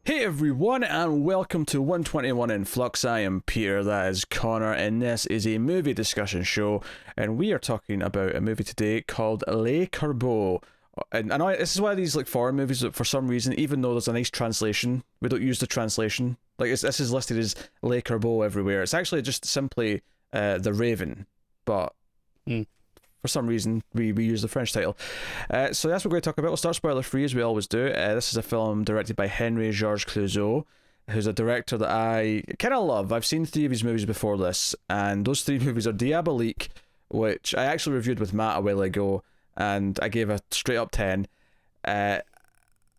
Hey everyone, and welcome to 121 in Flux. I am Peter, that is Connor, and this is a movie discussion show, and we are talking about a movie today called Les Corbeaux. And this is why these foreign movies, for some reason, even though there's a nice translation, we don't use the translation. This is listed as Les Corbeaux everywhere. It's actually just simply The Raven, but for some reason we use the French title. So that's what we're going to talk about. We'll start spoiler free as we always do. This is a film directed by Henri-Georges Clouzot, who's a director that I kind of love. I've seen 3 of his movies before this, and those 3 movies are Diabolique, which I actually reviewed with Matt a while ago, and I gave a straight up 10.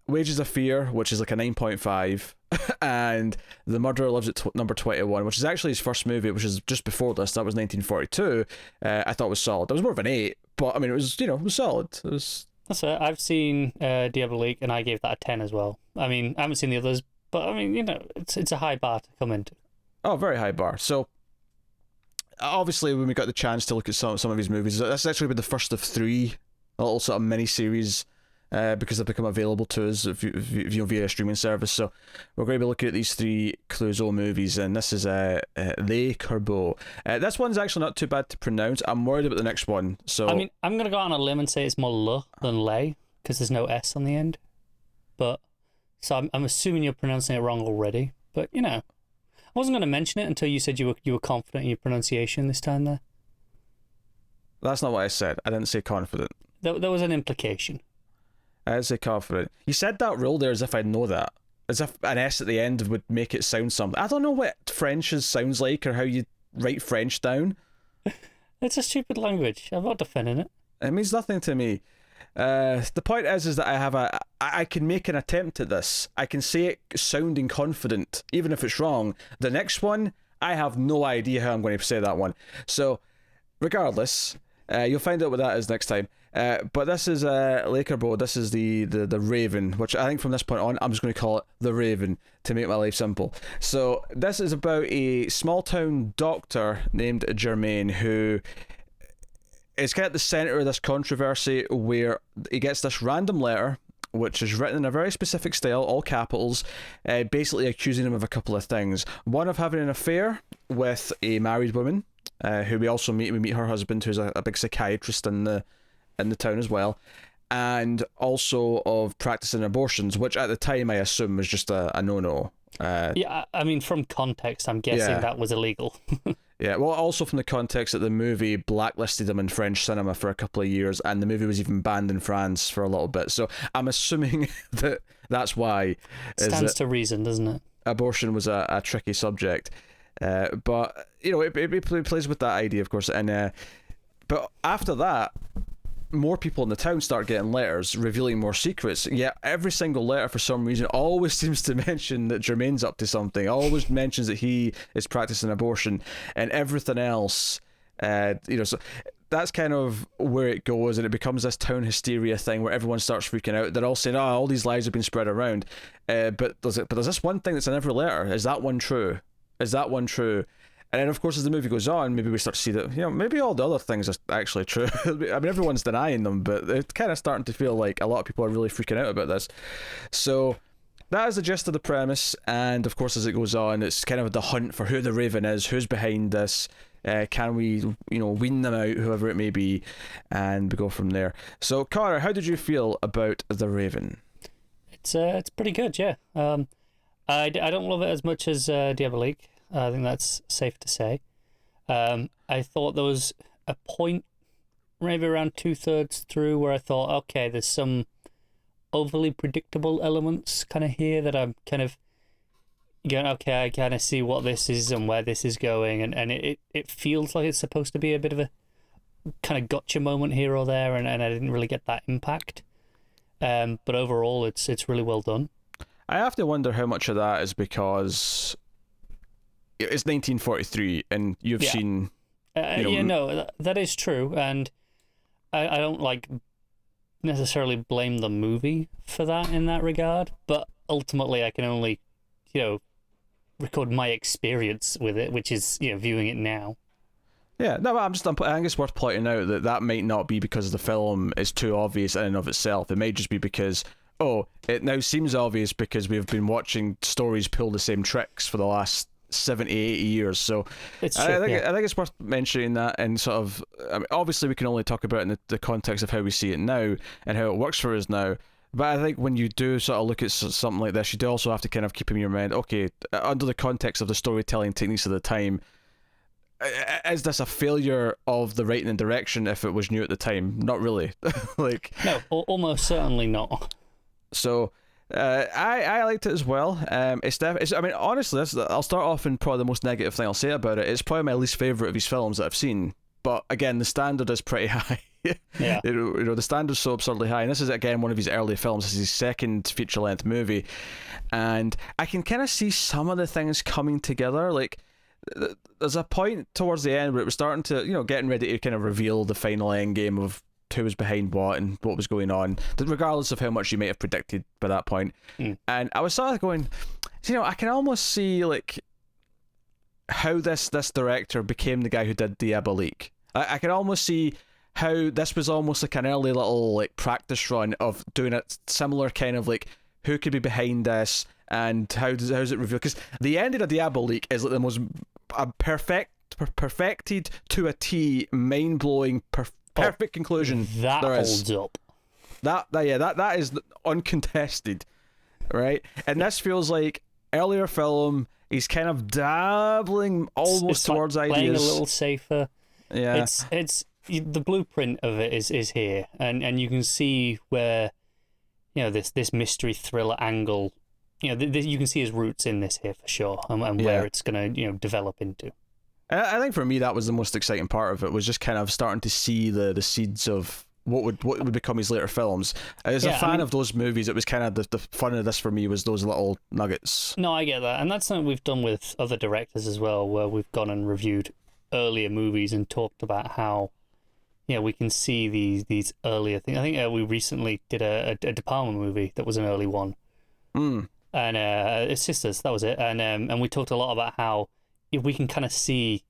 Wages of Fear, which is like a 9.5, and The Murderer Lives at number 21, which is actually his first movie, which is just before this. That was 1942. I thought was solid. It was more of an 8, but I mean, it was solid. That's it. I've seen Diabolique, and I gave that a 10 as well. I mean, I haven't seen the others, but I mean, it's a high bar to come into. Oh, very high bar. So obviously, when we got the chance to look at some of his movies, that's actually been the first of 3 little sort of mini series. Because they've become available to us via a streaming service. So we're going to be looking at these 3 Clouzot movies, and this is Les Corbeaux. This one's actually not too bad to pronounce. I'm worried about the next one. So I mean, I'm going to go out on a limb and say it's more Le than Lay, because there's no S on the end. But so I'm assuming you're pronouncing it wrong already. But I wasn't going to mention it until you said you were confident in your pronunciation this time. There. That's not what I said. I didn't say confident. There was an implication. I say confident. You said that rule there as if I know that. As if an S at the end would make it sound something. I don't know what French sounds like or how you write French down. It's a stupid language. I'm not defending it. It means nothing to me. The point is that I can make an attempt at this. I can say it sounding confident, even if it's wrong. The next one, I have no idea how I'm going to say that one. So, regardless, you'll find out what that is next time. But this is Les Corbeaux. This is the Raven, which I think from this point on, I'm just going to call it The Raven to make my life simple. So this is about a small town doctor named Germain who is kind of at the centre of this controversy where he gets this random letter which is written in a very specific style, all capitals, basically accusing him of a couple of things. One, of having an affair with a married woman, who we also meet. We meet her husband, who's a big psychiatrist in the town as well, and also of practicing abortions, which at the time I assume was just a no-no. Yeah, I mean, from context, I'm guessing that was illegal. Yeah, well, also from the context that the movie blacklisted him in French cinema for a couple of years, and the movie was even banned in France for a little bit. So I'm assuming that's why. Stands to reason, doesn't it? Abortion was a tricky subject. But, it plays with that idea, of course. And but after that, more people in the town start getting letters revealing more secrets. Yet every single letter, for some reason, always seems to mention that Germain's up to something. Always mentions that he is practicing abortion, and everything else. So that's kind of where it goes, and it becomes this town hysteria thing where everyone starts freaking out. They're all saying, "Oh, all these lies have been spread around." But there's this one thing that's in every letter. Is that one true? Is that one true? And then, of course, as the movie goes on, maybe we start to see that, maybe all the other things are actually true. I mean, everyone's denying them, but it's kind of starting to feel like a lot of people are really freaking out about this. So that is the gist of the premise. And, of course, as it goes on, it's kind of the hunt for who the Raven is, who's behind this. Can we, wean them out, whoever it may be, and we go from there. So, Connor, how did you feel about The Raven? It's pretty good, yeah. I don't love it as much as Diabolique. I think that's safe to say. I thought there was a point, maybe around 2/3 through, where I thought, okay, there's some overly predictable elements kind of here that I'm kind of going, okay, I kind of see what this is and where this is going, and it feels like it's supposed to be a bit of a kind of gotcha moment here or there, and I didn't really get that impact. But overall, it's really well done. I have to wonder how much of that is because it's 1943 and you've seen... that is true, and I don't necessarily blame the movie for that in that regard, but ultimately I can only, record my experience with it, which is, viewing it now. Yeah, no, I think it's worth pointing out that might not be because the film is too obvious in and of itself. It might just be because oh, it now seems obvious because we've been watching stories pull the same tricks for the last 70, 80 years. So It's true, I think it's worth mentioning that, and sort of, I mean, obviously we can only talk about it in the context of how we see it now and how it works for us now. But I think when you do sort of look at something like this, you do also have to kind of keep in your mind, okay, under the context of the storytelling techniques of the time, is this a failure of the writing and direction if it was new at the time? Not really. Like, no, almost certainly not. So I liked it as well. It's I mean, honestly, I'll start off in probably the most negative thing I'll say about it. It's probably my least favourite of his films that I've seen. But again, the standard is pretty high. Yeah. You know, the standard's so absurdly high. And this is, again, one of his early films. This is his second feature-length movie. And I can kind of see some of the things coming together. Like, there's a point towards the end where it was starting to, you know, getting ready to kind of reveal the final end game of who was behind what and what was going on, regardless of how much you may have predicted by that point. And I was sort of going, you know, I can almost see like how this director became the guy who did Diabolique. I can almost see how this was almost like an early little like practice run of doing a similar kind of like who could be behind this and how's it revealed, because the ending of Diabolique is like the most perfected to a T, mind-blowing perfect conclusion that there holds is. up. That is uncontested, right? And this feels like earlier film. He's kind of dabbling almost it's towards like ideas, playing a little safer. Yeah, it's the blueprint of it is here, and you can see where, you know, this mystery thriller angle. You know, you can see his roots in this here for sure, and where it's gonna, you know, develop into. I think for me that was the most exciting part of it, was just kind of starting to see the seeds of what would become his later films. As a fan of those movies, it was kind of the fun of this for me was those little nuggets. No, I get that, and that's something we've done with other directors as well, where we've gone and reviewed earlier movies and talked about how, yeah, we can see these earlier things. I think we recently did a De Palma movie that was an early one, and Sisters, that was it, and we talked a lot about how if we can kind of see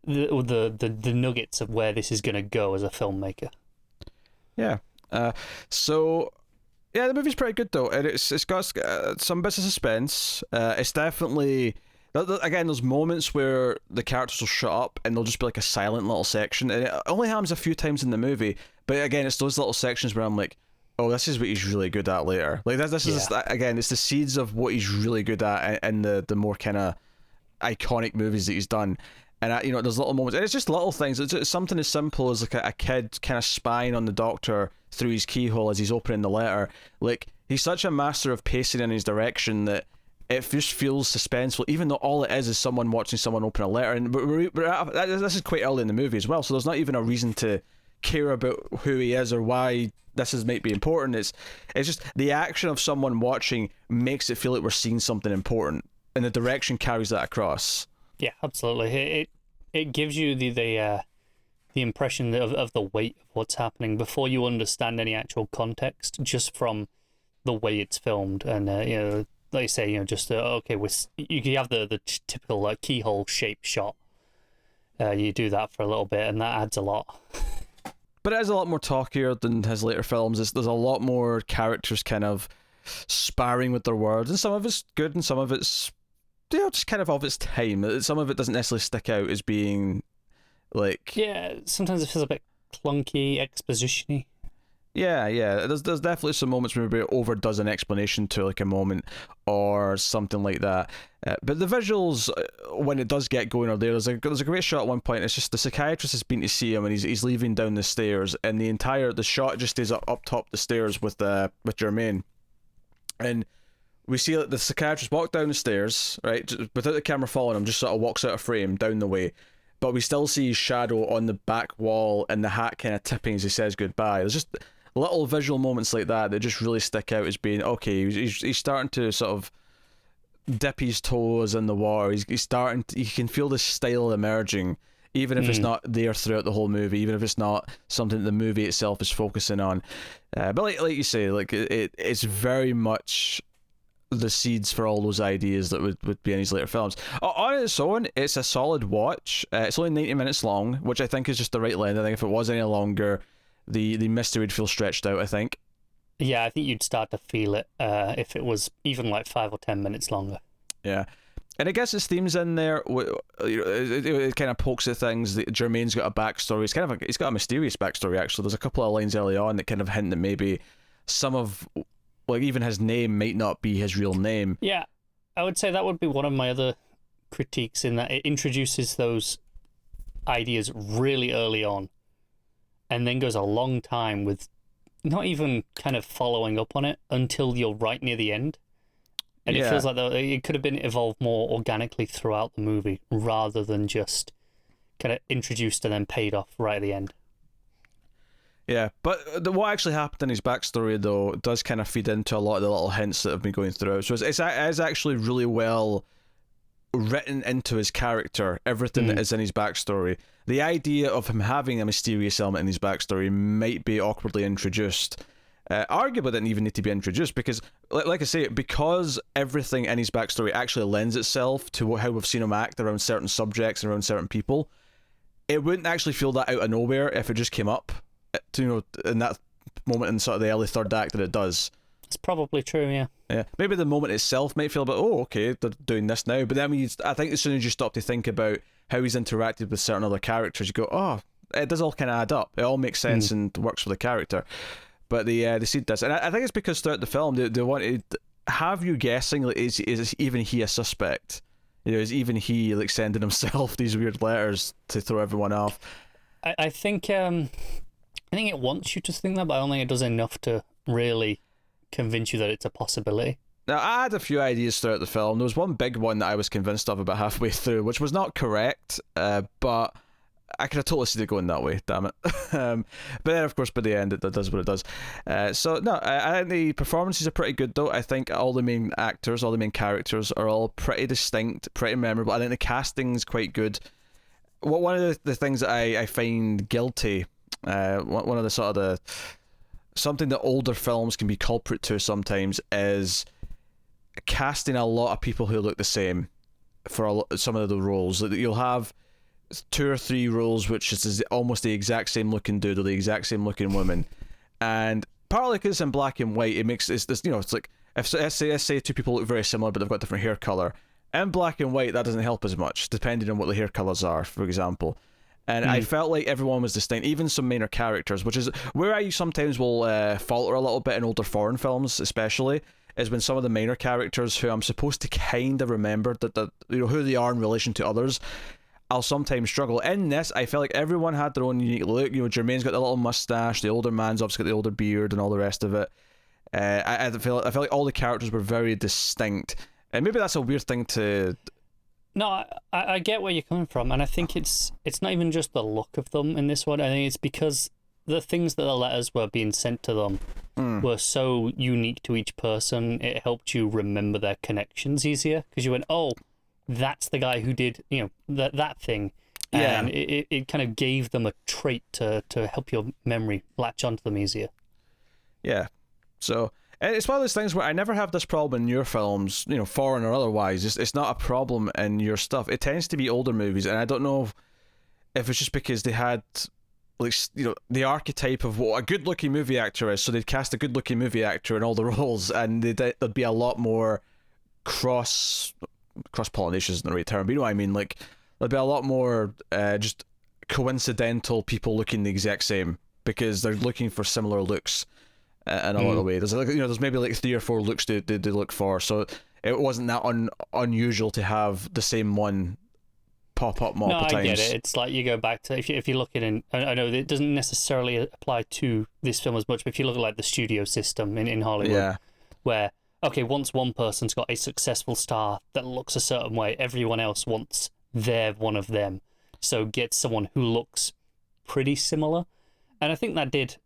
the nuggets of where this is going to go as a filmmaker. Yeah. So yeah, the movie's pretty good though, and it's got some bits of suspense. It's definitely, again, there's moments where the characters will shut up and there'll just be like a silent little section, and it only happens a few times in the movie, but again, it's those little sections where I'm like, oh, this is what he's really good at later. Like this is again, it's the seeds of what he's really good at in the more kind of iconic movies that he's done. And you know, there's little moments, and it's just little things. It's something as simple as like a kid kind of spying on the doctor through his keyhole as he's opening the letter. Like, he's such a master of pacing in his direction that it just feels suspenseful, even though all it is someone watching someone open a letter. And this is quite early in the movie as well, so there's not even a reason to care about who he is or why this might be important. It's just the action of someone watching makes it feel like we're seeing something important, and the direction carries that across. Yeah, absolutely. It gives you the impression of the weight of what's happening before you understand any actual context, just from the way it's filmed. And you know, like you say, you know, just okay, you have the typical keyhole shaped shot. You do that for a little bit, and that adds a lot. But it is a lot more talkier than his later films. There's a lot more characters kind of sparring with their words, and some of it's good, and some of it's, you know, just kind of its time. Some of it doesn't necessarily stick out as being like... Yeah, sometimes it feels a bit clunky, exposition-y. Yeah. There's definitely some moments where it overdoes an explanation to like a moment or something like that. But the visuals, when it does get going, are there. There's a great shot at one point. It's just the psychiatrist has been to see him, and he's leaving down the stairs, and the shot just is up top the stairs with Germaine, and we see that the psychiatrist walk down the stairs, right, without the camera following him, just sort of walks out of frame down the way, but we still see his shadow on the back wall and the hat kind of tipping as he says goodbye. There's just little visual moments like that just really stick out as being, okay, he's starting to sort of dip his toes in the water. He's starting to, you can feel this style emerging, even if it's not there throughout the whole movie, even if it's not something that the movie itself is focusing on. But like you say, like it's very much the seeds for all those ideas that would be in his later films. On its own, it's a solid watch. It's only 90 minutes long, which I think is just the right length. I think if it was any longer, the mystery would feel stretched out, I think. Yeah, I think you'd start to feel it if it was even like 5 or 10 minutes longer. Yeah. And I guess his themes in there, it kind of pokes at things. Jermaine's got a backstory. He's got a mysterious backstory, actually. There's a couple of lines early on that kind of hint that maybe some of, like, even his name might not be his real name. Yeah, I would say that would be one of my other critiques, in that it introduces those ideas really early on and then goes a long time with not even kind of following up on it until you're right near the end. And it feels like it could have been evolved more organically throughout the movie rather than just kind of introduced and then paid off right at the end. Yeah, but what actually happened in his backstory, though, does kind of feed into a lot of the little hints that have been going through. So it is actually really well written into his character, everything that is in his backstory. The idea of him having a mysterious element in his backstory might be awkwardly introduced. Arguably didn't even need to be introduced because, like I say, because everything in his backstory actually lends itself to how we've seen him act around certain subjects and around certain people, it wouldn't actually feel that out of nowhere if it just came up, in that moment in sort of the early third act that it does. It's probably true, yeah. Yeah, maybe the moment itself might feel a bit, oh, okay, they're doing this now. But then I think as soon as you stop to think about how he's interacted with certain other characters, you go, oh, it does all kind of add up. It all makes sense and works for the character. But they seed this, and I think it's because throughout the film they wanted have you guessing, like, is even he a suspect? Is even he like sending himself these weird letters to throw everyone off? I think it wants you to think that, but I don't think it does enough to really convince you that it's a possibility. Now, I had a few ideas throughout the film. There was one big one that I was convinced of about halfway through, which was not correct, but I could have totally seen it going that way, damn it. But then, of course, by the end, it does what it does. So, no, I think the performances are pretty good, though. I think all the main actors, all the main characters are all pretty distinct, pretty memorable. I think the casting's quite good. One of the things that I find guilty, one of the sort of the... something that older films can be culprit to sometimes is casting a lot of people who look the same for some of the roles. You'll have 2 or 3 roles which is almost the exact same looking dude or the exact same looking woman, and partly because it's in black and white, it makes it's like if let's say 2 people look very similar but they've got different hair color in black and white, that doesn't help as much depending on what the hair colors are, for example. And I felt like everyone was distinct, even some minor characters, which is where I sometimes will falter a little bit in older foreign films, especially, is when some of the minor characters who I'm supposed to kind of remember that who they are in relation to others, I'll sometimes struggle. In this, I felt like everyone had their own unique look. Jermaine's got the little mustache, the older man's obviously got the older beard and all the rest of it. I feel like all the characters were very distinct, and maybe that's a weird thing to... No, I get where you're coming from, and I think it's not even just the look of them in this one. I think it's because the things that the letters were being sent to them were so unique to each person. It helped you remember their connections easier because you went, oh, that's the guy who did that thing, and it kind of gave them a trait to help your memory latch onto them easier. Yeah, so. It's one of those things where I never have this problem in your films, foreign or otherwise. It's not a problem in your stuff. It tends to be older movies, and I don't know if it's just because they had, like, the archetype of what a good-looking movie actor is, so they'd cast a good-looking movie actor in all the roles, and there'd be a lot more cross-pollination isn't the right term, but you know what I mean? Like, there'd be a lot more just coincidental people looking the exact same because they're looking for similar looks. In a lot of ways, there's maybe like 3 or 4 looks they look for, so it wasn't that unusual to have the same one pop up multiple times. No, I get it. It's like you go back to if you look at it, I know it doesn't necessarily apply to this film as much, but if you look at like the studio system in Hollywood, where once one person's got a successful star that looks a certain way, everyone else wants one of them, so get someone who looks pretty similar, and I think that did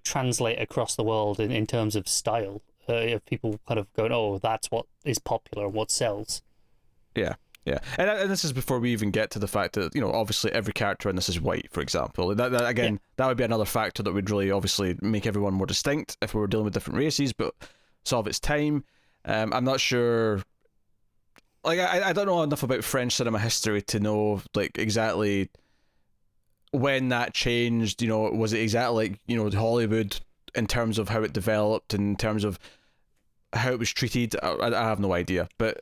translate across the world in terms of style, of people kind of going, oh, that's what is popular and what sells. Yeah. And this is before we even get to the fact that, obviously every character in this is white, for example. That would be another factor that would really obviously make everyone more distinct if we were dealing with different races, but solve its time. I'm not sure... Like, I don't know enough about French cinema history to know, like, exactly... when that changed, was it exactly like, Hollywood in terms of how it developed, in terms of how it was treated, I have no idea. But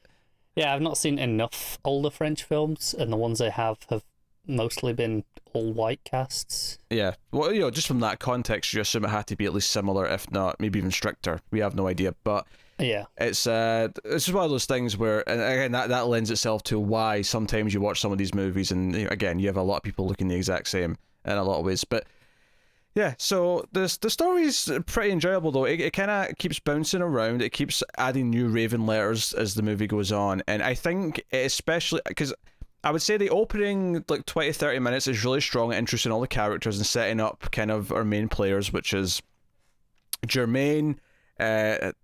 yeah, I've not seen enough older French films, and the ones I have mostly been all white casts. Yeah, well, just from that context, you assume it had to be at least similar, if not maybe even stricter. We have no idea, but yeah, it's just one of those things where, and again, that lends itself to why sometimes you watch some of these movies, and again, you have a lot of people looking the exact same in a lot of ways. But yeah, so the story's pretty enjoyable though. It kind of keeps bouncing around. It keeps adding new Raven letters as the movie goes on, and I think especially because I would say the opening 20-30 minutes is really strong at introducing all the characters and setting up kind of our main players, which is Germain, the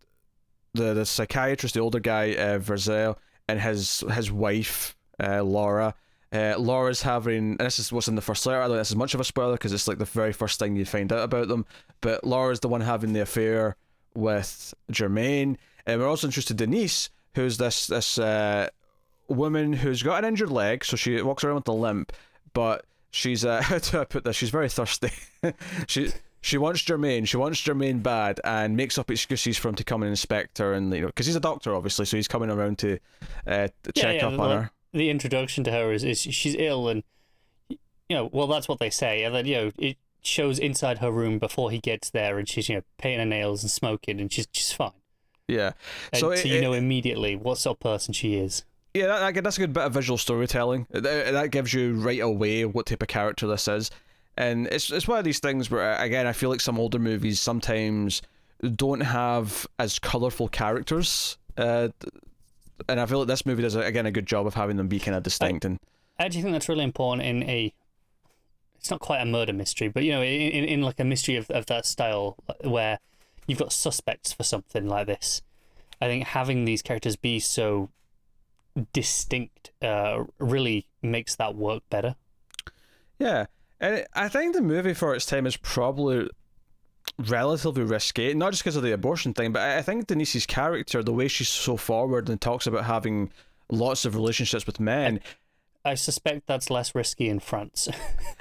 psychiatrist, the older guy, Verzel, and his wife, Laura. Laura's having, and this is what's in the first letter, I don't think this is much of a spoiler because it's the very first thing you find out about them, but Laura's the one having the affair with Germain, and we're also introduced to Denise, who's this woman who's got an injured leg, so she walks around with a limp, but she's how do I put this, she's very thirsty. She wants Germain bad, and makes up excuses for him to come and inspect her, and because he's a doctor obviously, so he's coming around to check up on her. The introduction to her is she's ill, and well, that's what they say, and then it shows inside her room before he gets there, and she's painting her nails and smoking, and she's fine. Yeah, and so immediately what sort of person she is. Yeah, that's a good bit of visual storytelling. That gives you right away what type of character this is, and it's one of these things where, again, I feel like some older movies sometimes don't have as colourful characters. And I feel like this movie does, again, a good job of having them be kind of distinct. And I actually think that's really important in it's not quite a murder mystery, but in like a mystery of that style where you've got suspects for something like this. I think having these characters be so distinct really makes that work better. Yeah, and I think the movie for its time is probably relatively risky, not just because of the abortion thing, but I think Denise's character, the way she's so forward and talks about having lots of relationships with men, I suspect that's less risky in France.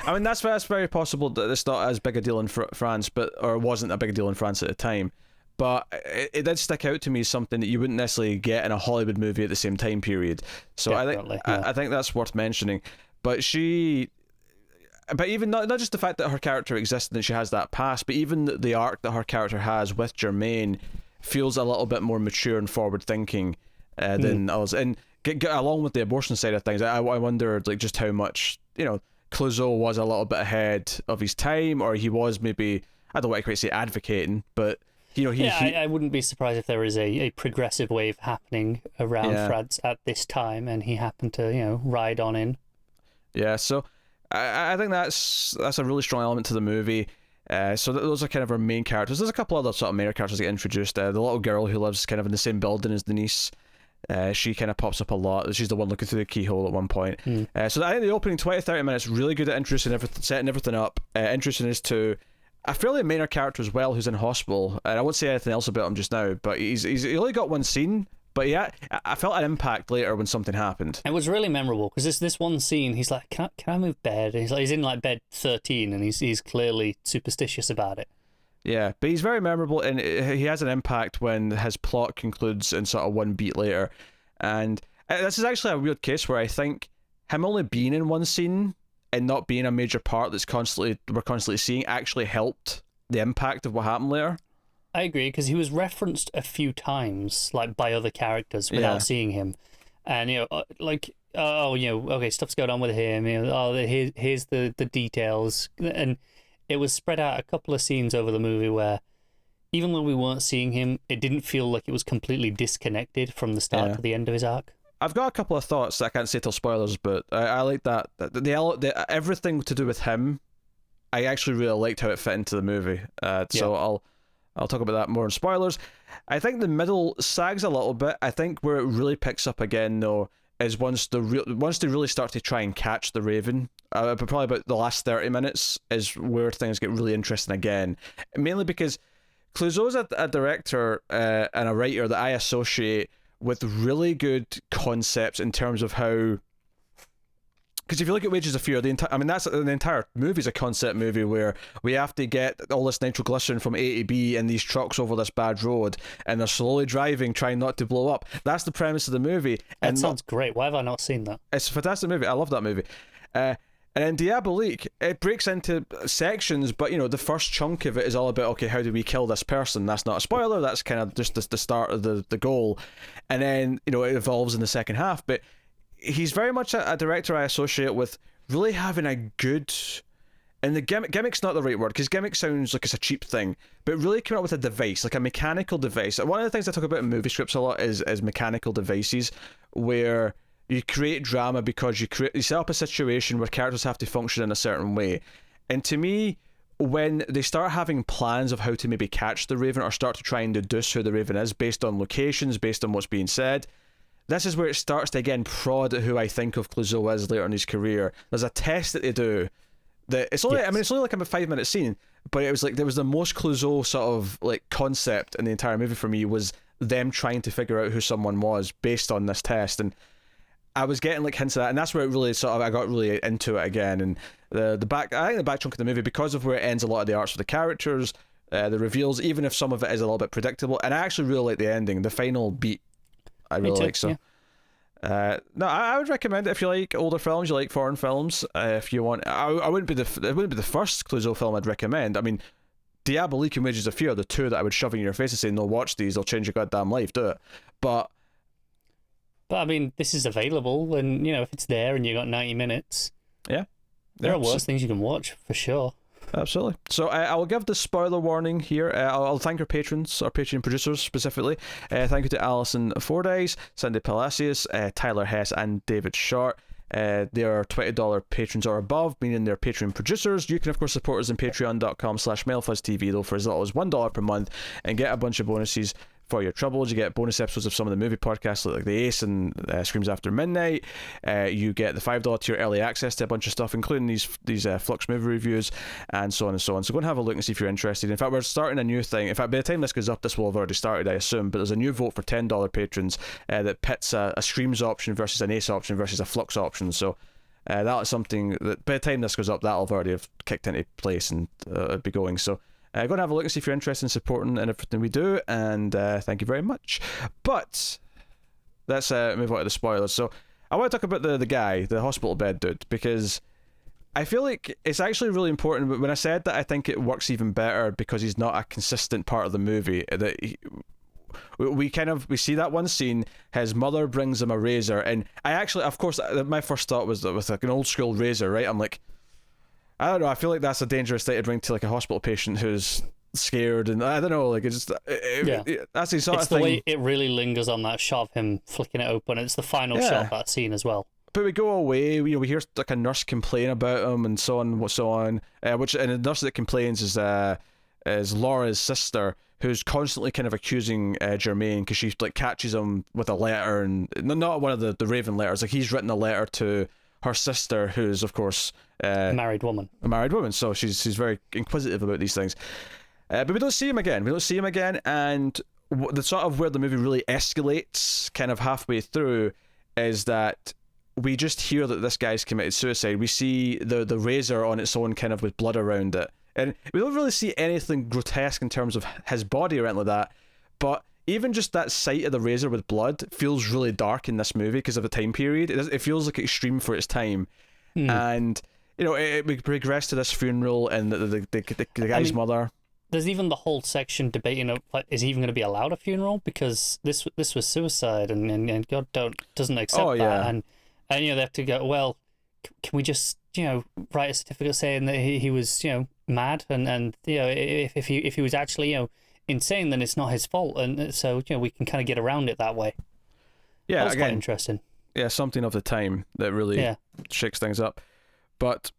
I mean, that's very possible that it's not as big a deal in France, or wasn't a big deal in France at the time, but it did stick out to me as something that you wouldn't necessarily get in a Hollywood movie at the same time period. So I think that's worth mentioning. But even not just the fact that her character exists and she has that past, but even the arc that her character has with Germain feels a little bit more mature and forward thinking than others. And get along with the abortion side of things, I wondered just how much Clouzot was a little bit ahead of his time, or he was maybe, I don't want to quite say advocating, but I wouldn't be surprised if there is a progressive wave happening around France at this time, and he happened to ride on in. Yeah, so I think that's a really strong element to the movie. So those are kind of our main characters. There's a couple other sort of minor characters that get introduced. The little girl who lives kind of in the same building as Denise, she kind of pops up a lot. She's the one looking through the keyhole at one point. So I think the opening 20-30 minutes really good at introducing everything, setting everything up, introducing us to a fairly minor character as well, who's in hospital. And I won't say anything else about him just now, but he's only got one scene. But yeah, I felt an impact later when something happened. It was really memorable because this one scene, he's like, "Can I move bed?" And he's in like bed 13, and he's clearly superstitious about it. Yeah, but he's very memorable, and he has an impact when his plot concludes in sort of one beat later. And this is actually a weird case where I think him only being in one scene and not being a major part we're constantly seeing actually helped the impact of what happened later. I agree, because he was referenced a few times, like by other characters without seeing him, and okay, stuff's going on with him. Here's the details, and it was spread out a couple of scenes over the movie where, even though we weren't seeing him, it didn't feel like it was completely disconnected from the start to the end of his arc. I've got a couple of thoughts that I can't say till spoilers, but I like that the everything to do with him. I actually really liked how it fit into the movie. So I'll talk about that more in spoilers. I think the middle sags a little bit. I think where it really picks up again, though, is once they really start to try and catch the Raven. But probably about the last 30 minutes is where things get really interesting again. Mainly because Clouzot's a director and a writer that I associate with really good concepts in terms of how if you look at Wages of Fear, that's the entire movie's a concept movie where we have to get all this nitroglycerin from A to B in these trucks over this bad road, and they're slowly driving, trying not to blow up. That's the premise of the movie. That sounds great. Why have I not seen that? It's a fantastic movie. I love that movie. And then Diabolique, it breaks into sections, but the first chunk of it is all about, okay, how do we kill this person? That's not a spoiler. That's kind of just the start of the goal, and then it evolves in the second half. But he's very much a director I associate with really having a good, and the gimmick's not the right word, because gimmick sounds like it's a cheap thing, but really coming up with a device, like a mechanical device. One of the things I talk about in movie scripts a lot is mechanical devices, where you create drama because you set up a situation where characters have to function in a certain way. And to me, when they start having plans of how to maybe catch the Raven, or start to try and deduce who the Raven is based on locations, based on what's being said, this is where it starts to again prod at who I think of Clouzot as later in his career. There's a test that they do that it's only, yes. it's only like a 5-minute scene, but it was like there was the most Clouzot sort of like concept in the entire movie for me, was them trying to figure out who someone was based on this test. And I was getting like hints of that, and that's where it really sort of I got really into it again. And I think the back chunk of the movie, because of where it ends a lot of the arcs for the characters, the reveals, even if some of it is a little bit predictable, and I actually really like the ending, the final beat. I really like so. Yeah. No, I would recommend it if you like older films, you like foreign films. If you want, it wouldn't be the first Clouzot film I'd recommend. I mean, Diabolique and Wages of Fear are the two that I would shove in your face and say, no, watch these, they'll change your goddamn life, do it. But I mean, this is available, and if it's there and you got 90 minutes, there are worse things you can watch for sure. Absolutely. So I will give the spoiler warning here. I'll thank our patrons, our Patreon producers specifically. Thank you to Alison Fordyce, Cindy Palacios, Tyler Hess, and David Short. They are $20 patrons or above, meaning they're Patreon producers. You can, of course, support us on patreon.com/MailFuzzTV, though, for as little as $1 per month, and get a bunch of bonuses for your troubles. You get bonus episodes of some of the movie podcasts like The Ace and Screams After Midnight. You get the $5 tier early access to a bunch of stuff, including these Flux movie reviews, and so on and so on. So go and have a look and see if you're interested. In fact, we're starting a new thing. In fact, by the time this goes up, this will have already started, I assume, but there's a new vote for $10 patrons that pits a Screams option versus an Ace option versus a Flux option. So that is something that by the time this goes up, that'll already have kicked into place and it'll be going. So go and have a look and see if you're interested in supporting and everything we do, and thank you very much. But let's move on to the spoilers. So I want to talk about the guy, the hospital bed dude, because I feel like it's actually really important. But when I said that, I think it works even better because he's not a consistent part of the movie. We see that one scene, his mother brings him a razor, and I actually, of course, my first thought was that with like an old school razor, right? I'm like, I don't know, I feel like that's a dangerous thing to bring to like a hospital patient who's scared, and I don't know, like it's just that's the sort of thing. It's the way it really lingers on that shot of him flicking it open. It's the final shot of that scene as well. But we go away, we hear like a nurse complain about him and so on, which and the nurse that complains is Laura's sister, who's constantly kind of accusing Jermaine because she like catches him with a letter, and not one of the Raven letters, like he's written a letter to her sister, who's of course a married woman, so she's very inquisitive about these things, but we don't see him again, and the sort of where the movie really escalates kind of halfway through is that we just hear that this guy's committed suicide. We see the razor on its own kind of with blood around it, and we don't really see anything grotesque in terms of his body or anything like that, but even just that sight of the razor with blood feels really dark in this movie because of the time period. It feels like extreme for its time. And we progress to this funeral and the guy's mother. There's even the whole section debating like, is he even going to be allowed a funeral, because this was suicide and God doesn't accept that, and they have to go, well, can we just write a certificate saying that he was mad, and if he was actually insane, then it's not his fault, and so we can kind of get around it that way. That was quite interesting. Something of the time that really shakes things up. But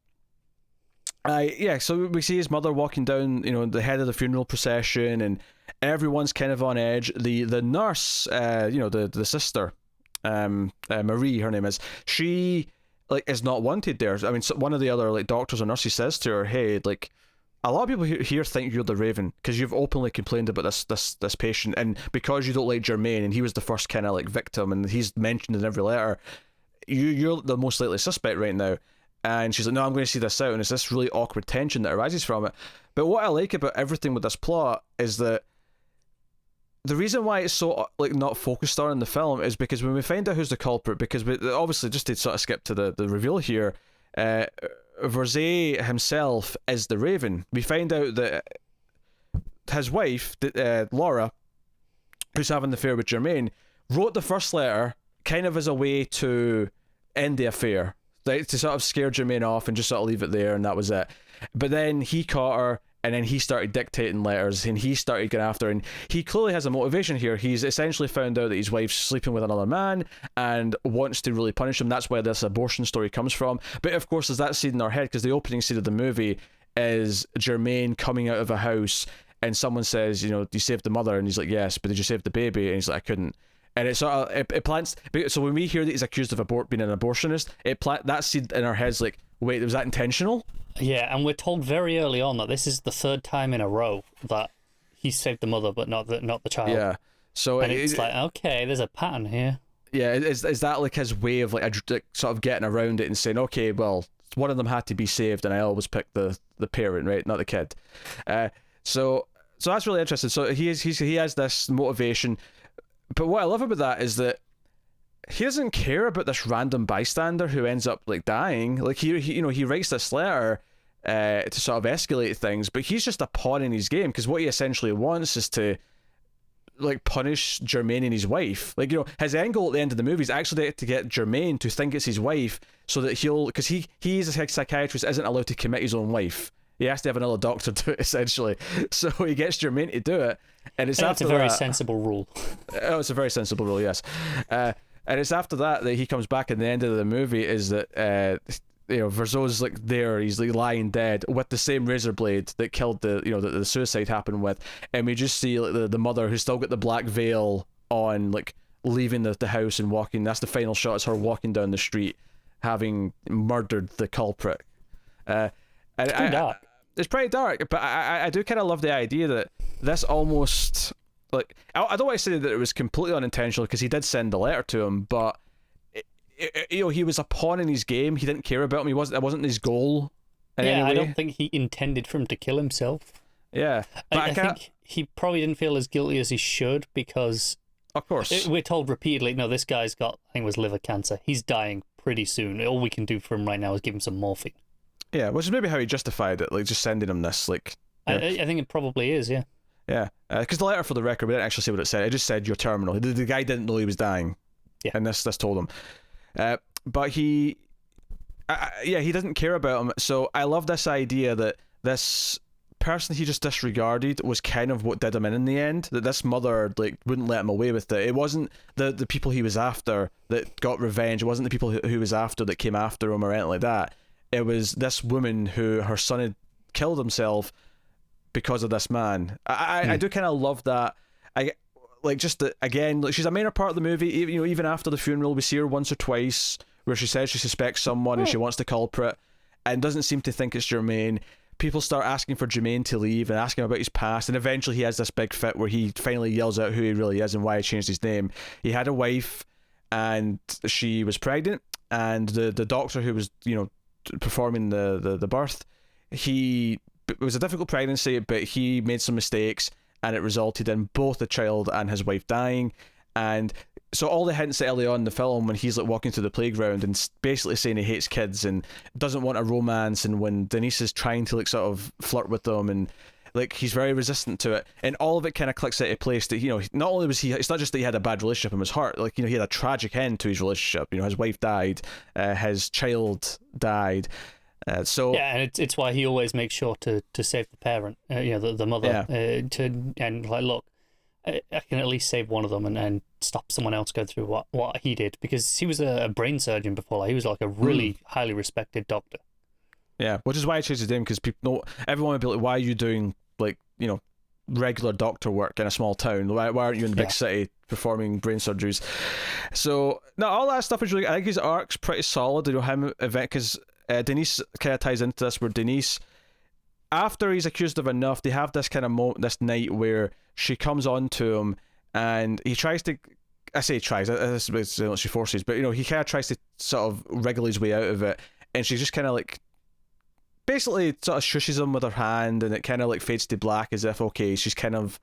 so we see his mother walking down the head of the funeral procession, and everyone's kind of on edge. The nurse, the sister, Marie, her name is, she like is not wanted there. I mean, one of the other like doctors or nurses says to her, hey, like, a lot of people here think you're the Raven because you've openly complained about this patient, and because you don't like Jermaine, and he was the first kind of like victim, and he's mentioned in every letter, you're the most likely suspect right now. And she's like, no, I'm going to see this out. And it's this really awkward tension that arises from it. But what I like about everything with this plot is that the reason why it's so like not focused on in the film is because when we find out who's the culprit, because obviously, just to sort of skip to the reveal here, Verzay himself is the Raven. We find out that his wife, Laura, who's having the affair with Germaine, wrote the first letter kind of as a way to end the affair, like, to sort of scare Germaine off and just sort of leave it there, and that was it. But then he caught her, and then he started dictating letters, and he started going after her, and he clearly has a motivation here. He's essentially found out that his wife's sleeping with another man and wants to really punish him. That's where this abortion story comes from. But of course, there's that scene in our head, because the opening scene of the movie is Germaine coming out of a house, and someone says, you know, you saved the mother, and he's like, yes, but did you save the baby? And he's like, I couldn't. And it sort of it plants. So when we hear that he's accused of being an abortionist, that seed in our heads like, wait, was that intentional? Yeah, and we're told very early on that this is the third time in a row that he saved the mother, but not the child. Yeah. So it's like, okay, there's a pattern here. Yeah, is that like his way of like sort of getting around it and saying, okay, well, one of them had to be saved, and I always pick the parent, right, not the kid. So that's really interesting. So he has this motivation, but what I love about that is that he doesn't care about this random bystander who ends up like dying. Like he writes this letter to sort of escalate things, but he's just a pawn in his game, because what he essentially wants is to like punish Germaine and his wife. Like, you know, his end goal at the end of the movie is actually to get Germaine to think it's his wife, so that because he's a psychiatrist, isn't allowed to commit his own wife. He has to have another doctor do it, essentially. So he gets Germaine to do it, and it's a very sensible rule. Oh, it's a very sensible rule, yes. And it's after that he comes back, and the end of the movie is that Verzot's like there, he's like lying dead with the same razor blade that killed the suicide happened with, and we just see like the mother, who's still got the black veil on, like leaving the house and walking. That's the final shot, is her walking down the street having murdered the culprit. It's pretty dark. It's pretty dark, but I do kind of love the idea that this almost, like, I don't want to say that it was completely unintentional, because he did send the letter to him, but he was a pawn in his game. He didn't care about him. That wasn't his goal in any way. I don't think he intended for him to kill himself. Yeah, but I think he probably didn't feel as guilty as he should, because of course we're told repeatedly, no, this guy's got, I think it was liver cancer. He's dying pretty soon. All we can do for him right now is give him some morphine. Yeah, which is maybe how he justified it, like just sending him this, like. I think it probably is, yeah. Yeah, because the letter, for the record, we didn't actually say what it said. It just said you're terminal. The guy didn't know he was dying. Yeah. And this told him. But he doesn't care about him. So I love this idea that this person he just disregarded was kind of what did him in the end. That this mother like wouldn't let him away with it. It wasn't the people he was after that got revenge. It wasn't the people who was after that came after him or anything like that. It was this woman who her son had killed himself because of this man. I do kind of love that. I like just that, again, like she's a minor part of the movie. Even after the funeral, we see her once or twice where she says she suspects someone and she wants the culprit and doesn't seem to think it's Germaine. People start asking for Germaine to leave and asking him about his past, and eventually he has this big fit where he finally yells out who he really is and why he changed his name. He had a wife and she was pregnant, and the doctor who was performing the birth, it was a difficult pregnancy, but he made some mistakes, and it resulted in both the child and his wife dying. And so all the hints early on in the film, when he's like walking through the playground and basically saying he hates kids and doesn't want a romance, and when Denise is trying to like sort of flirt with them, and like he's very resistant to it, and all of it kind of clicks into place that not only was it's not just that he had a bad relationship in his heart, like he had a tragic end to his relationship. His wife died, his child died. And it's why he always makes sure to save the parent, the mother, and like, look, I can at least save one of them and stop someone else going through what he did, because he was a brain surgeon before. Like, he was like a really highly respected doctor. Yeah, which is why I changed his name, because everyone would be like, why are you doing like regular doctor work in a small town? Why aren't you in the big city performing brain surgeries? So no, all that stuff is really. I think his arc's pretty solid. Him event, because Denise kind of ties into this, where Denise, after he's accused of enough, they have this kind of this night where she comes on to him and he tries to I say tries, she forces, but he kind of tries to sort of wriggle his way out of it, and she just kind of like basically sort of shushes him with her hand, and it kind of like fades to black as if, okay, she's kind of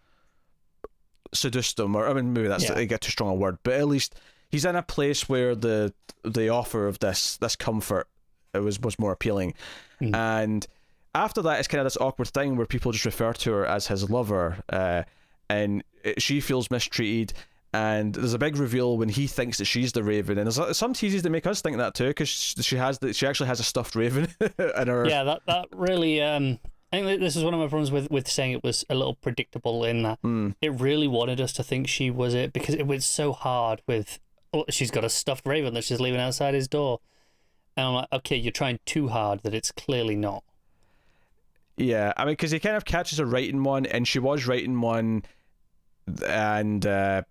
seduced him, or I mean maybe that's get too strong a word, but at least he's in a place where the offer of this comfort was more appealing. And after that, it's kind of this awkward thing where people just refer to her as his lover, and she feels mistreated. And there's a big reveal when he thinks that she's the Raven, and there's some teases to make us think that too, because she actually has a stuffed Raven in her. Yeah, that really. I think this is one of my problems with saying it was a little predictable in that it really wanted us to think she was it, because it was so hard with, she's got a stuffed Raven that she's leaving outside his door, and I'm like, okay, you're trying too hard that it's clearly not. Yeah, I mean, because he kind of catches her writing one, and she was writing one. And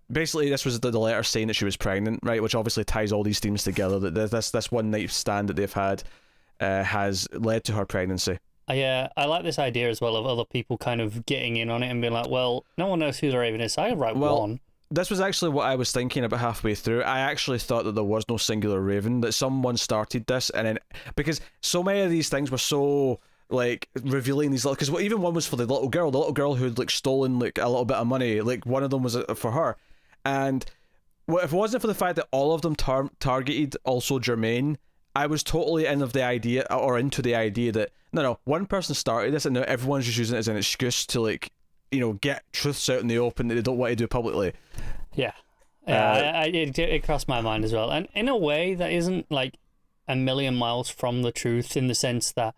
basically this was the letter saying that she was pregnant, right, which obviously ties all these themes together, that this one night stand that they've had has led to her pregnancy. I like this idea as well of other people kind of getting in on it and being like, well, no one knows who the Raven is, so I write one. This was actually what I was thinking about halfway through. I actually thought that there was no singular Raven, that someone started this, and then because so many of these things were so like revealing these little, because even one was for the little girl who'd like stolen like a little bit of money, like one of them was for her, and if it wasn't for the fact that all of them targeted also Jermaine, I was totally into the idea that no, one person started this and now everyone's just using it as an excuse to like get truths out in the open that they don't want to do publicly. It crossed my mind as well, and in a way that isn't like a million miles from the truth, in the sense that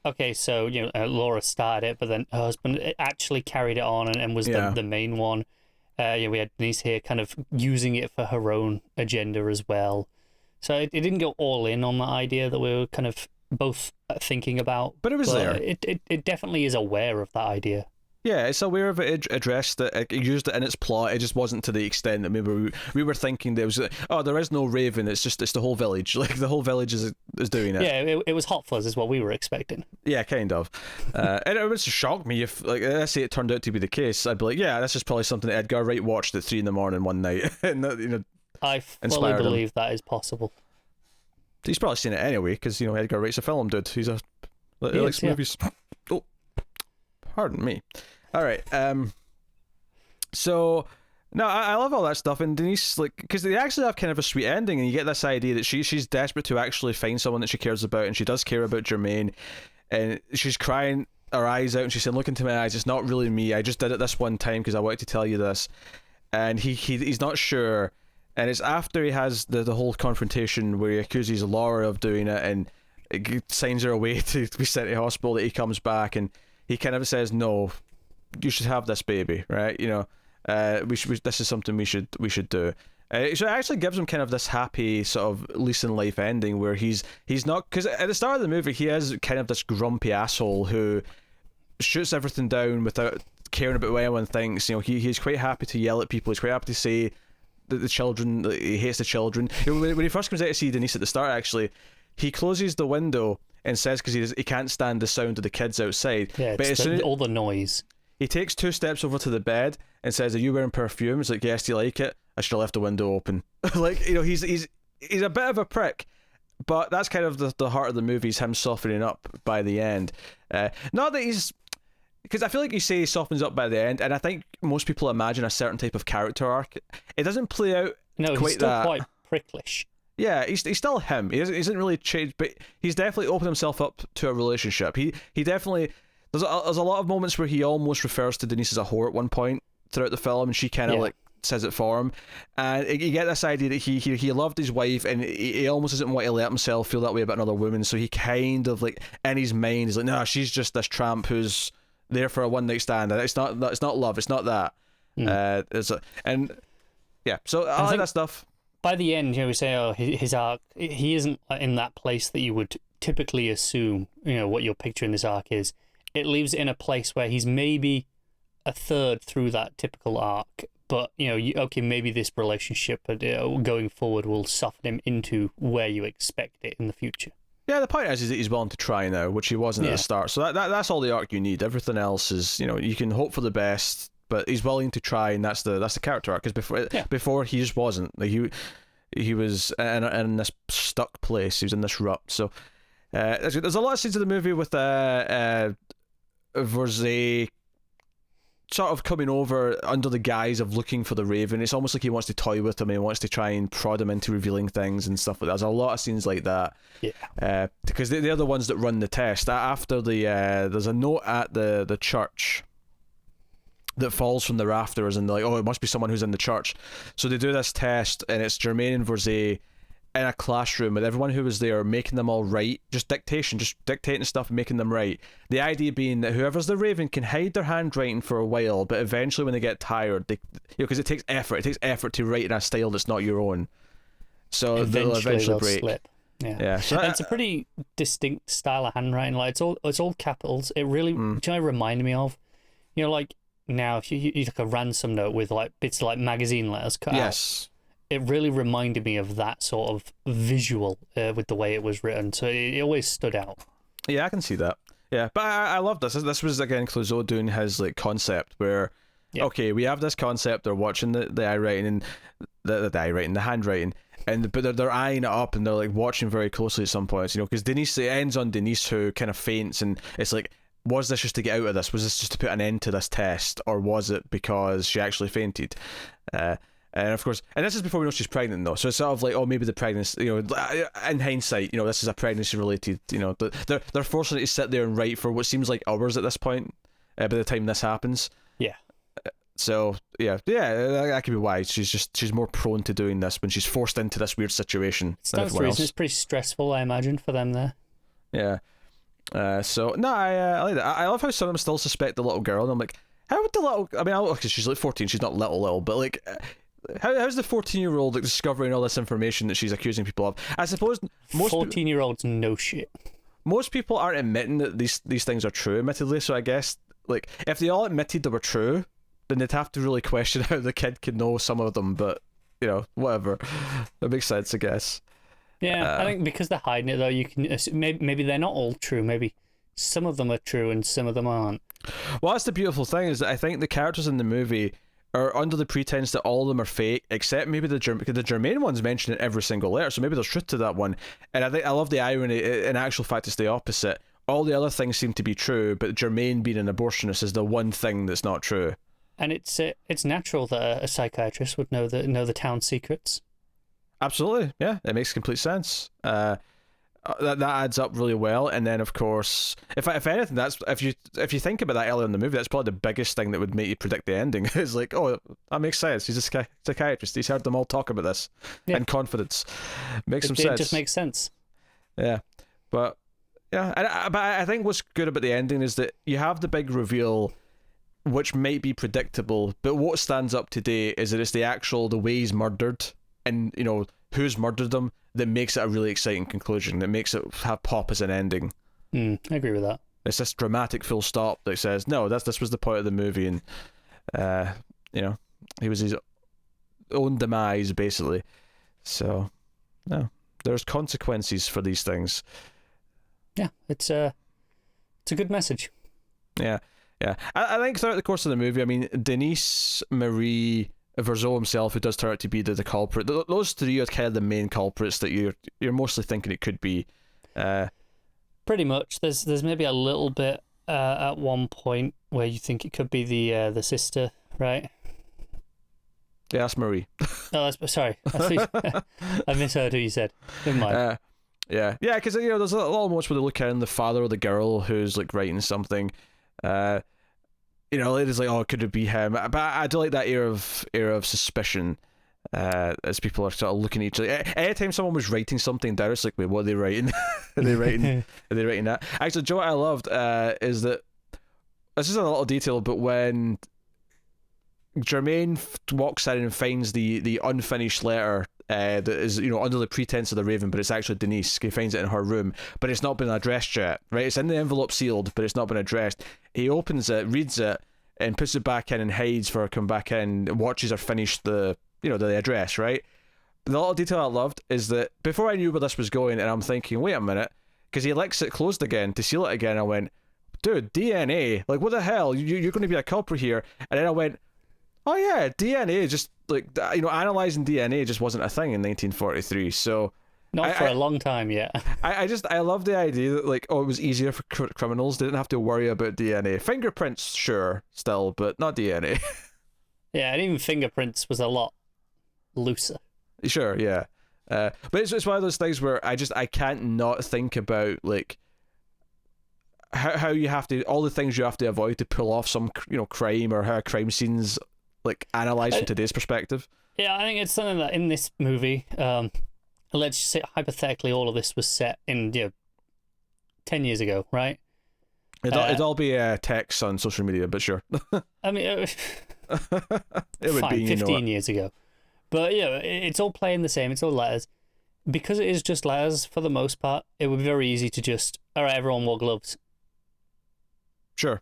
okay, so Laura started it, but then her husband actually carried it on and was the main one. We had Denise here kind of using it for her own agenda as well. So it didn't go all in on that idea that we were kind of both thinking about. But it was there. It definitely is aware of that idea. Yeah, it's aware of it, it addressed it, it used it in its plot. It just wasn't to the extent that maybe we were thinking there was, there is no Raven, it's the whole village. Like, the whole village is doing it. Yeah, it was Hot Fuzz is what we were expecting. Yeah, kind of. And it would shock me if, like, let's say it turned out to be the case. I'd be like, yeah, this is probably something that Edgar Wright watched at 3 a.m. one night. And, I fully believe that is possible. He's probably seen it anyway, because, Edgar Wright's a film dude. He likes movies. Oh, pardon me. All right. So, no, I love all that stuff, and Denise, like, because they actually have kind of a sweet ending, and you get this idea that she's desperate to actually find someone that she cares about, and she does care about Jermaine, and she's crying her eyes out, and she's saying, "Look into my eyes. It's not really me. I just did it this one time because I wanted to tell you this," and he's not sure, and it's after he has the whole confrontation where he accuses Laura of doing it, and it signs her away to be sent to hospital, that he comes back, and he kind of says, "No, you should have this baby, right? This is something we should do." So it actually gives him kind of this happy sort of lease in life ending where he's not, because at the start of the movie he is kind of this grumpy asshole who shoots everything down without caring about what anyone thinks. He's quite happy to yell at people. He's quite happy to say that the children, that he hates the children. When he first comes out to see Denise at the start, actually, he closes the window and says, because he can't stand the sound of the kids outside. Yeah, but all the noise. He takes 2 steps over to the bed and says, "Are you wearing perfume?" It's like, "Yes, do you like it?" "I should have left the window open." Like, he's a bit of a prick, but that's kind of the heart of the movie, is him softening up by the end. Not that he's, because I feel like you say he softens up by the end, and I think most people imagine a certain type of character arc. It doesn't play out quite he's still that. Quite pricklish. Yeah, he's still him. He hasn't really changed, but he's definitely opened himself up to a relationship. He definitely, there's a lot of moments where he almost refers to Denise as a whore at one point throughout the film, and she kind of like says it for him, and you get this idea that he loved his wife, and he almost doesn't want to let himself feel that way about another woman, so he kind of, like, in his mind is like, "No, she's just this tramp who's there for a one night stand. It's not love. It's not that." So I like that stuff. By the end, we say, his arc, he isn't in that place that you would typically assume, what your picture in this arc is. It leaves it in a place where he's maybe a third through that typical arc, but, maybe this relationship going forward will soften him into where you expect it in the future. Yeah, the point is that he's willing to try now, which he wasn't at the start. So that's all the arc you need. Everything else is, you can hope for the best, but he's willing to try, and that's the character arc. Because before he just wasn't. Like he was in this stuck place. He was in this rut. So there's a lot of scenes of the movie with Verzay sort of coming over under the guise of looking for the Raven. It's almost like he wants to toy with him and he wants to try and prod him into revealing things and stuff like that. There's a lot of scenes like that. Yeah. Because they're the ones that run the test. After there's a note at the church that falls from the rafters, and they're like, oh, it must be someone who's in the church. So they do this test, and it's Germain and Verzay in a classroom with everyone who was there, making them all write, just dictating stuff and making them write. The idea being that whoever's the Raven can hide their handwriting for a while, but eventually when they get tired, because it takes effort to write in a style that's not your own. So they'll eventually break. Slip. Yeah. So it's a pretty distinct style of handwriting. Like it's all capitals. It really reminded me of, like now if you like a ransom note with like bits of like magazine letters cut out. It really reminded me of that sort of visual with the way it was written. So it always stood out. Yeah, I can see that. Yeah, but I love this. This was, again, Clouzot doing his like concept where, okay, we have this concept, they're watching the eye writing, and the handwriting, but they're eyeing it up, and they're like watching very closely at some points, because Denise, it ends on Denise who kind of faints, and it's like, was this just to get out of this? Was this just to put an end to this test? Or was it because she actually fainted? And of course, and this is before we know she's pregnant though, so it's sort of like, oh, maybe the pregnancy, in hindsight, this is a pregnancy related, they're forcing her to sit there and write for what seems like hours at this point, by the time this happens. Yeah. So yeah, that could be why she's more prone to doing this when she's forced into this weird situation. It's pretty stressful, I imagine, for them there. Yeah. So no, I like that. I love how some of them still suspect the little girl, and I'm like, how would the little? I mean, because she's like 14, she's not little, but like. How's the 14-year-old like, discovering all this information that she's accusing people of? I suppose most 14-year-olds know shit. Most people aren't admitting that these things are true, admittedly. So I guess like if they all admitted they were true, then they'd have to really question how the kid could know some of them. But whatever, that makes sense, I guess. Yeah, I think because they're hiding it though, you can maybe they're not all true. Maybe some of them are true and some of them aren't. Well, that's the beautiful thing, is that I think the characters in the movie are under the pretense that all of them are fake, except maybe the Germain one's mentioned in every single letter, so maybe there's truth to that one. And I love the irony. In actual fact, it's the opposite. All the other things seem to be true, but Germain being an abortionist is the one thing that's not true. And it's natural that a psychiatrist would know the town secrets. Absolutely, yeah, it makes complete sense. That adds up really well. And then of course, if anything, that's if you think about that earlier in the movie, that's probably the biggest thing that would make you predict the ending. Is like, oh, that makes sense, he's a psychiatrist, he's heard them all talk about this in confidence. Makes some sense. It just makes sense. Yeah, but I think what's good about the ending is that you have the big reveal, which might be predictable, but what stands up today is that it's the way he's murdered, and who's murdered them, that makes it a really exciting conclusion, that makes it have pop as an ending. I agree with that. It's this dramatic full stop that says, no, this was the point of the movie, and he was his own demise, basically. So no, there's consequences for these things. Yeah, it's a good message. Yeah. I think throughout the course of the movie, I mean, Denise, Marie, Verzot himself, who does turn out to be the culprit, those three are kind of the main culprits that you're mostly thinking it could be. Pretty much. There's maybe a little bit at one point where you think it could be the sister, right? Yeah, that's Marie. Oh, sorry. I misheard who you said. Never mind. Yeah, because there's a lot of moments where they look at the father of the girl who's like writing something. It's like, oh, could it be him? But I do like that air of suspicion, as people are sort of looking at each other. Anytime someone was writing something down, it's like, wait, what are they writing? Are they writing that? Actually, Joe, what I loved is that this is a little detail, but when Germain walks in and finds the unfinished letter that is under the pretense of the Raven, but it's actually Denise. He finds it in her room, but it's not been addressed yet, right? It's in the envelope sealed, but it's not been addressed. He opens it, reads it, and puts it back in and hides for her to come back in and watches her finish the address, right? The little detail I loved is that before I knew where this was going, and I'm thinking, wait a minute, because he licks it closed again to seal it again, I went, dude, DNA, like what the hell? You're going to be a culprit here. And then I went, oh yeah, DNA, just like, you know, analyzing DNA just wasn't a thing in 1943. So Not for a long time yet. I love the idea that, like, oh, it was easier for criminals. They didn't have to worry about DNA. Fingerprints, sure, still, but not DNA. Yeah, and even fingerprints was a lot looser. Sure, yeah. But it's one of those things where I can't not think about, like, how you have to, all the things you have to avoid to pull off some, you know, crime, or how a crime scene's, like, analysed from today's perspective. Yeah, I think it's something that in this movie, let's just say hypothetically all of this was set in 10 years ago, right? It'd all be text on social media, but sure. I mean, it would fine, be 15 years ago. But yeah, it's all playing the same. It's all letters. Because it is just letters for the most part, it would be very easy to just, all right, everyone wore gloves. Sure.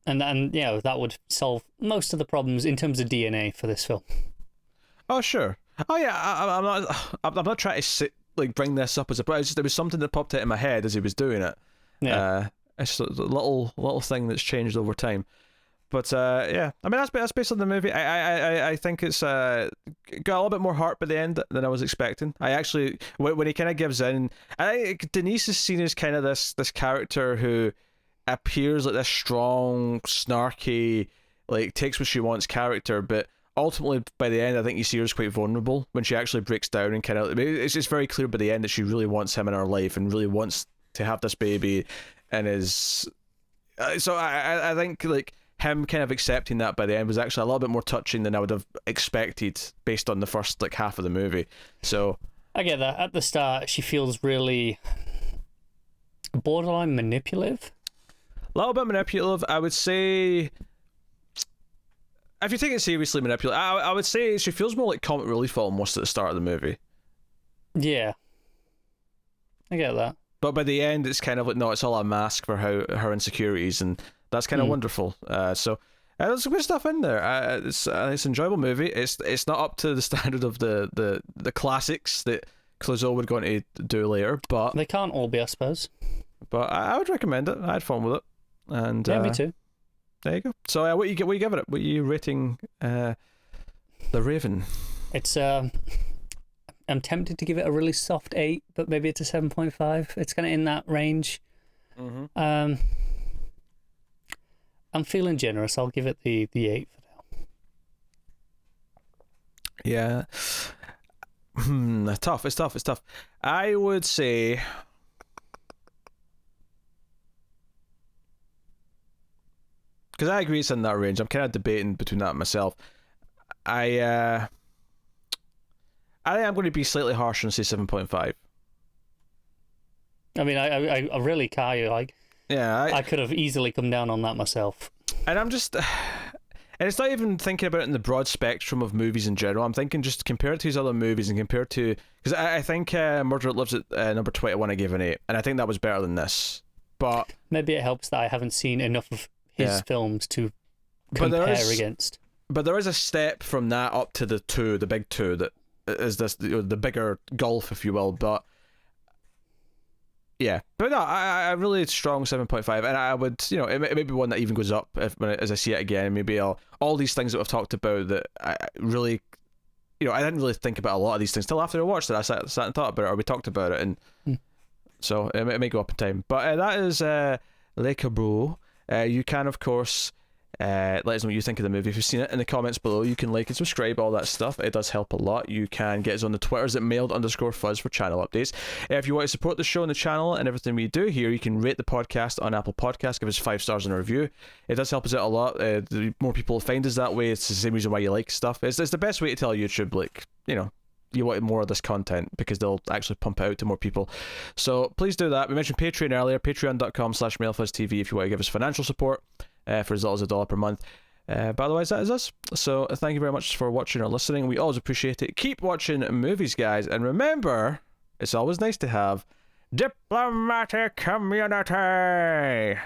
And that would solve most of the problems in terms of DNA for this film. Oh, sure. Oh yeah, I'm not trying to bring this up as a, but there was something that popped out in my head as he was doing it. Yeah. It's a little thing that's changed over time. But yeah, I mean that's based on the movie. I think it's got a little bit more heart by the end than I was expecting. I actually, when he kind of gives in, Denise is seen as kind of this character who appears like this strong, snarky, like takes what she wants character, but ultimately by the end I think you see her as quite vulnerable when she actually breaks down and kind of, it's just very clear by the end that she really wants him in her life and really wants to have this baby, and is so I think like him kind of accepting that by the end was actually a little bit more touching than I would have expected based on the first like half of the movie. So I get that. At the start she feels really borderline manipulative. A little bit manipulative, I would say. If you take it seriously, manipulative, I would say she feels more like comic relief almost at the start of the movie. Yeah, I get that. But by the end, it's kind of like, no, it's all a mask for her insecurities, and that's kind of wonderful. So there's some good stuff in there. It's an enjoyable movie. It's not up to the standard of the classics that Clouzot would go on to do later, but they can't all be, I suppose. But I would recommend it. I had fun with it, and yeah, me too. There you go. So what are you giving it? What are you rating The Raven? It's I'm tempted to give it a really soft 8, but maybe it's a 7.5. It's kind of in that range. Mm-hmm. I'm feeling generous. I'll give it the 8 for now. Yeah. It's tough. I would say, because I agree it's in that range. I'm kind of debating between that and myself. I think I'm going to be slightly harsher and say 7.5. I mean, I really can't. Like, yeah, I could have easily come down on that myself. And I'm just, and it's not even thinking about it in the broad spectrum of movies in general. I'm thinking just compared to his other movies and compared to, because I think Murder Lives at number 21 I gave an 8, and I think that was better than this. But maybe it helps that I haven't seen enough of his films to compare against. But there is a step from that up to the big two, that is this, the bigger gulf, if you will. But yeah, but no, I really strong 7.5, and I would, it may be one that even goes up as I see it again. Maybe all these things that we've talked about that I really, I didn't really think about a lot of these things till after I watched it. I sat and thought about it, or we talked about it, and so it may go up in time. But that is Le Corbeau. You can, of course, let us know what you think of the movie. If you've seen it, in the comments below, you can like and subscribe, all that stuff. It does help a lot. You can get us on the Twitters at mailed_fuzz for channel updates. If you want to support the show and the channel and everything we do here, you can rate the podcast on Apple Podcasts, give us 5 stars in a review. It does help us out a lot. The more people find us that way, it's the same reason why you like stuff. It's the best way to tell YouTube, like, you want more of this content, because they'll actually pump it out to more people. So please do that. We mentioned Patreon earlier, patreon.com/mailfuzztv if you want to give us financial support for as little as $1 per month. But otherwise, that is us. So thank you very much for watching or listening. We always appreciate it. Keep watching movies, guys, and remember, it's always nice to have diplomatic community.